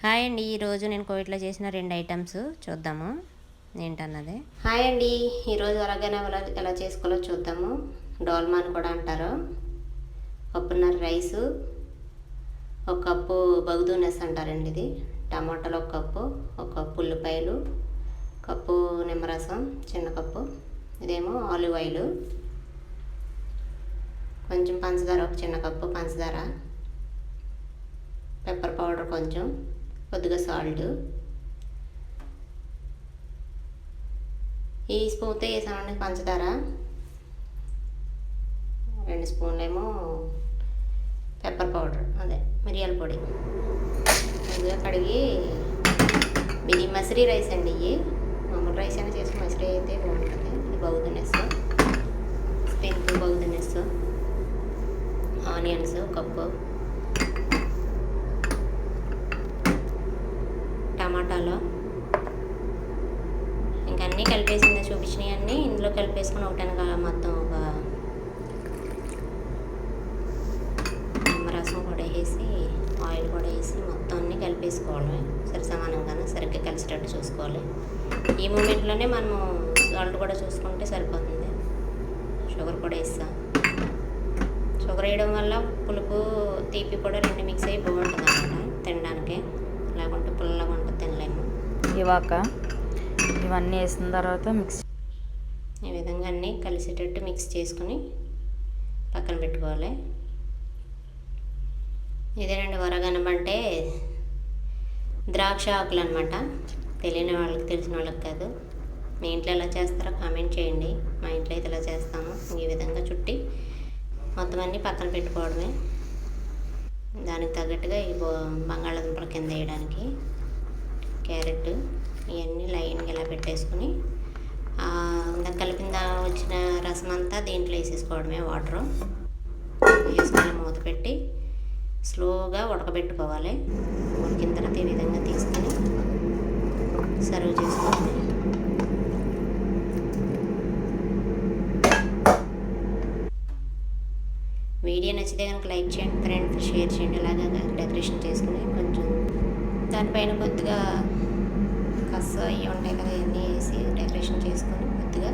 Hi అండి. ఈరోజు నేను కోవిడ్లో చేసిన 2 ఐటమ్స్ చూద్దాము ఏంటన్నది. హాయ్ అండి. ఈరోజు అరగన ఎలా చేసుకోవాలో చూద్దాము. డోల్మా అని కూడా అంటారు. కప్పున్నర రైసు, ఒక కప్పు బగుదూనెస్ అంటారండి ఇది, టమాటాలు ఒక కప్పు ఉల్లిపాయలు, కప్పు నిమ్మరసం చిన్న కప్పు, ఇదేమో ఆలివ్ ఆయిల్, కొంచెం పంచదార ఒక చిన్న కప్పు పంచదార, పెప్పర్ పౌడర్ కొంచెం, కొద్దిగా సాల్ట్. ఈ స్పూన్తో వేసామండి పంచదార, 2 స్పూన్లేమో పెప్పర్ పౌడర్ అదే మిరియాల పొడి. ముందుగా కడిగి ఇది మసరీ రైస్ అండి. ఇవి మామూలు రైస్ అయినా చేసుకుని మసరీ అయితే బాగుంటుంది. ఇది బౌదనెస్, స్పెంత్ బౌదనెస్, ఆనియన్స్ కప్పు, టమాటాలు, ఇంకా అన్నీ కలిపేసింది చూపించినవి అన్నీ ఇందులో కలిపేసుకుని ఒకటనగా మొత్తం ఒక నిమ్మరసం కూడా వేసి ఆయిల్ కూడా వేసి మొత్తం అన్నీ కలిపేసుకోవాలి. సరి సమానంగా సరిగ్గా కలిసేటట్టు చూసుకోవాలి. ఈ మూమెంట్లోనే మనము సాల్ట్ కూడా చూసుకుంటే సరిపోతుంది. షుగర్ కూడా వేస్తాం. షుగర్ వేయడం వల్ల పులుపు తీపి కూడా 2 మిక్స్ అయ్యి బాగుంటుంది అన్నమాట తినడానికి. లేకుంటే పుల్లగా ఉంటుంది, తినలేము. ఇవన్నీ వేసిన తర్వాత ఈ విధంగా అన్నీ కలిసేటట్టు మిక్స్ చేసుకుని పక్కన పెట్టుకోవాలి. ఇదేనండి వరగనం అంటే ద్రాక్ష ఆకులు అనమాట. తెలియని వాళ్ళకి తెలిసిన వాళ్ళకి కాదు. మీ ఇంట్లో ఎలా చేస్తారో కామెంట్ చేయండి. మా ఇంట్లో అయితే ఇలా చేస్తాము. ఈ విధంగా చుట్టి మొత్తం అన్నీ పక్కన పెట్టుకోవడమే. దానికి తగ్గట్టుగా ఈ బంగాళాదుంపల కింద వేయడానికి క్యారెట్ ఇవన్నీ లైన్గా ఇలా పెట్టేసుకుని కలిపిన వచ్చిన రసం అంతా దీంట్లో వేసేసుకోవడమే. వాటరు వేసుకొని మూత పెట్టి స్లోగా ఉడకబెట్టుకోవాలి. ఉడికిన తర్వాత ఈ విధంగా తీసుకొని సర్వ్ చేసుకోవాలి. వీడియో నచ్చితే కనుక లైక్ చేయండి, ఫ్రెండ్ షేర్ చేయండి. అలాగా డెకరేషన్ చేసుకుని కొంచెం దానిపైన కొద్దిగా కస్స అవి ఉంటాయి కదా, ఇవన్నీ వేసి డెకరేషన్ చేసుకొని కొద్దిగా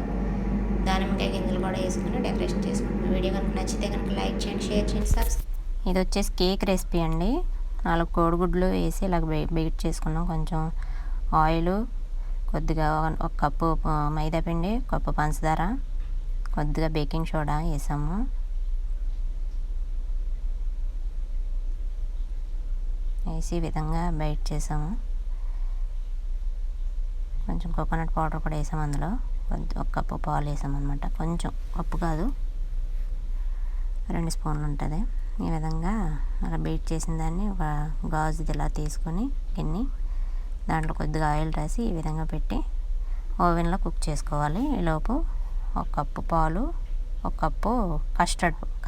దానిమ్మకాయ గింజలు కూడా వేసుకొని డెకరేషన్ చేసుకుంటాం. వీడియో కనుక నచ్చితే కనుక లైక్ చేయండి, షేర్ చేయండి, సబ్స్క్రైబ్. ఇది వచ్చేసి కేక్ రెసిపీ అండి. 4 కోడిగుడ్లు వేసి ఇలాగ బీట్ చేసుకున్నాం. కొంచెం ఆయిల్, కొద్దిగా ఒక కప్పు మైదా పిండి, కప్పు పంచదార, కొద్దిగా బేకింగ్ సోడా వేసాము. వేసి ఈ విధంగా బైట్ చేసాము. కొంచెం కోకోనట్ పౌడర్ కూడా వేసాము. అందులో ఒక కప్పు పాలు వేసాము అనమాట. కొంచెం కప్పు కాదు, 2 స్పూన్లు ఉంటుంది. ఈ విధంగా అలా బీట్ చేసిన దాన్ని ఒక గాజుది ఇలా తీసుకొని గిన్నె దాంట్లో కొద్దిగా ఆయిల్ రాసి ఈ విధంగా పెట్టి ఓవెన్లో కుక్ చేసుకోవాలి. ఈలోపు ఒక కప్పు పాలు, ఒక కప్పు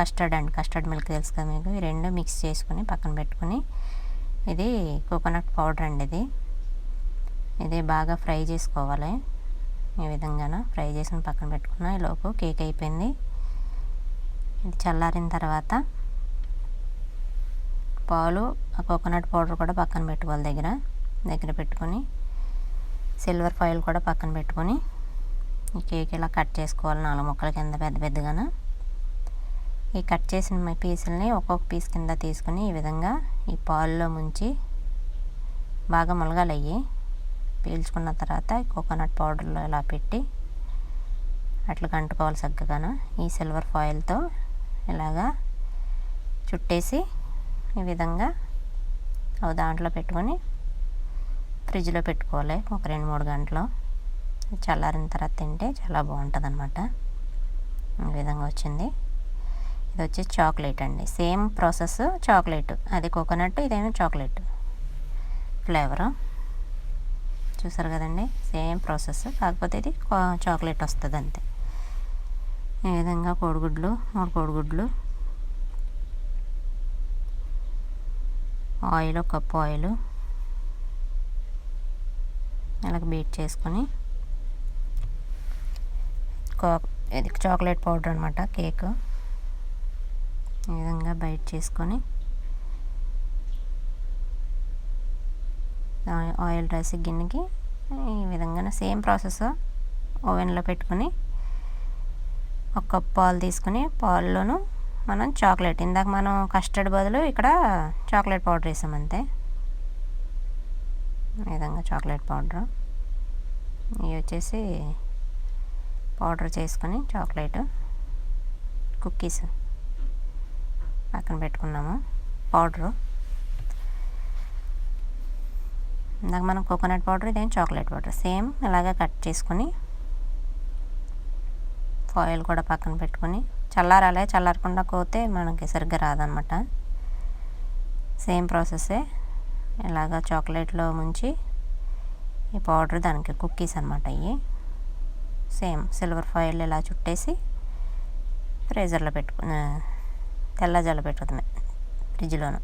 కస్టర్డ్ మిల్క్ తెలుసు కదా మీకు. ఈ 2 మిక్స్ చేసుకొని పక్కన పెట్టుకుని, ఇది కోకోనట్ పౌడర్ అండి. ఇది బాగా ఫ్రై చేసుకోవాలి. ఈ విధంగా ఫ్రై చేసుకుని పక్కన పెట్టుకున్నా. ఈలోపు కేక్ అయిపోయింది. ఇది చల్లారిన తర్వాత పాలు, ఆ కోకోనట్ పౌడర్ కూడా పక్కన పెట్టుకోవాలి. దగ్గర పెట్టుకొని సిల్వర్ ఫాయిల్ కూడా పక్కన పెట్టుకొని ఈ కేక్ ఇలా కట్ చేసుకోవాలి 4 ముక్కల కింద పెద్దగా. ఈ కట్ చేసిన పీసులని ఒక్కొక్క పీస్ కింద తీసుకుని ఈ విధంగా ఈ పాల్లో ముంచి బాగా ములగాలయ్యి పీల్చుకున్న తర్వాత కోకోనట్ పౌడర్లో ఇలా పెట్టి అట్లా కంటుకోవాలి చక్కగా. ఈ సిల్వర్ ఫాయిల్తో ఇలాగా చుట్టేసి ఈ విధంగా దాంట్లో పెట్టుకొని ఫ్రిడ్జ్లో పెట్టుకోవాలి ఒక 2-3 గంటలు. చల్లారిన తర్వాత తింటే చాలా బాగుంటుంది అన్నమాట. ఈ విధంగా వచ్చింది. ఇది వచ్చి చాక్లెట్ అండి. సేమ్ ప్రాసెస్ చాక్లెట్, అది కోకోనట్, ఇదేమో చాక్లెట్ ఫ్లేవరు. చూసారు కదండి, సేమ్ ప్రాసెస్, కాకపోతే ఇది చాక్లెట్ వస్తుంది అంతే. ఈ విధంగా 3 కోడిగుడ్లు, ఆయిల్, ఒక కప్పు ఆయిల్ అలాగ బీట్ చేసుకొని, ఇది చాక్లెట్ పౌడర్ అనమాట కేక్. ఈ విధంగా బైట్ చేసుకొని ఆయిల్ రాసి గిన్నెకి ఈ విధంగా సేమ్ ప్రాసెస్ ఓవెన్లో పెట్టుకుని ఒక కప్ పాలు తీసుకుని పాల్లోనూ మనం చాక్లెట్, ఇందాక మనం కస్టర్డ్ బదులు ఇక్కడ చాక్లెట్ పౌడర్ వేసాం అంతే. ఈ విధంగా చాక్లెట్ పౌడర్ ఇవి వచ్చేసి పౌడర్ చేసుకొని చాక్లెట్ కుక్కీస్ పక్కన పెట్టుకున్నాము. పౌడరు ఇందాక మనం కోకోనట్ పౌడర్, ఇదేం చాక్లెట్ పౌడర్ సేమ్ ఇలాగే కట్ చేసుకొని ఫాయిల్ కూడా పక్కన పెట్టుకొని చల్లారాలి. చల్లారకుండా పోతే మనకి సరిగ్గా రాదనమాట. సేమ్ ప్రాసెస్సే. ఇలాగా చాక్లెట్లో ముంచి ఈ పౌడర్ దానికి కుక్కీస్ అనమాట. ఇవి సేమ్ సిల్వర్ ఫాయిల్ ఇలా చుట్టేసి ఫ్రీజర్లో తెల్లజాలో పెట్టుకుందాం, ఫ్రిడ్జ్లోను.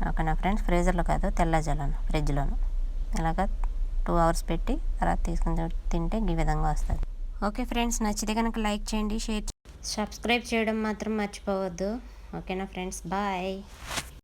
ఓకేనా ఫ్రెండ్స్, ఫ్రీజర్లో కాదు తెల్లజాలను ఫ్రిడ్జ్లోను. ఇలాగ 2 hours పెట్టి తర్వాత తీసుకుని తింటే ఈ విధంగా వస్తుంది. ఓకే ఫ్రెండ్స్, నచ్చితే కనుక లైక్ చేయండి, షేర్, సబ్స్క్రైబ్ చేయడం మాత్రం మర్చిపోవద్దు. ఓకేనా ఫ్రెండ్స్, బాయ్.